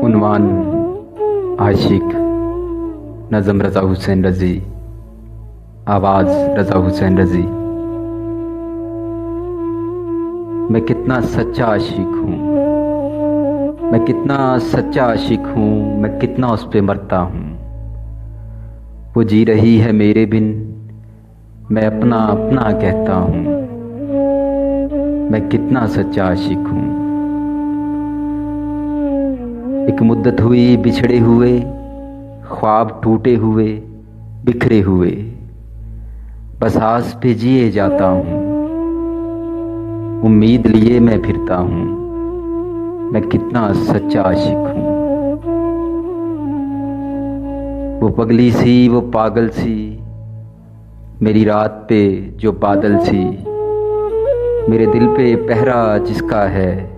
उन्वान आशिक, नज़म रज़ा हुसैन रज़ी, आवाज़ रज़ा हुसैन रज़ी। मैं कितना सच्चा आशिक हूँ, मैं कितना सच्चा आशिक हूँ, मैं कितना उस पे मरता हूँ। वो जी रही है मेरे बिन, मैं अपना अपना कहता हूँ। मैं कितना सच्चा आशिक हूँ। एक मुद्दत हुई बिछड़े हुए, ख्वाब टूटे हुए, बिखरे हुए, बस आस पे जिए जाता हूँ। उम्मीद लिए मैं फिरता हूँ। मैं कितना सच्चा आशिक हूँ। वो पगली सी, वो पागल सी, मेरी रात पे जो बादल सी, मेरे दिल पे पहरा जिसका है,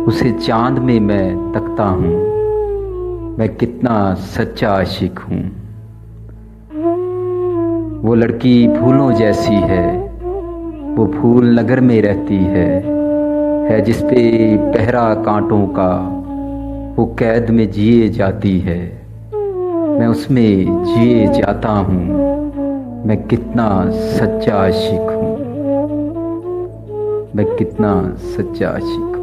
उसे चांद में मैं तकता हूँ। मैं कितना सच्चा आशिक हूँ। वो लड़की फूलों जैसी है, वो फूल नगर में रहती है जिस पे पहरा कांटों का, वो कैद में जिए जाती है। मैं उसमें जिए जाता हूँ। मैं कितना सच्चा आशिक हूँ। मैं कितना सच्चा आशिक हूँ।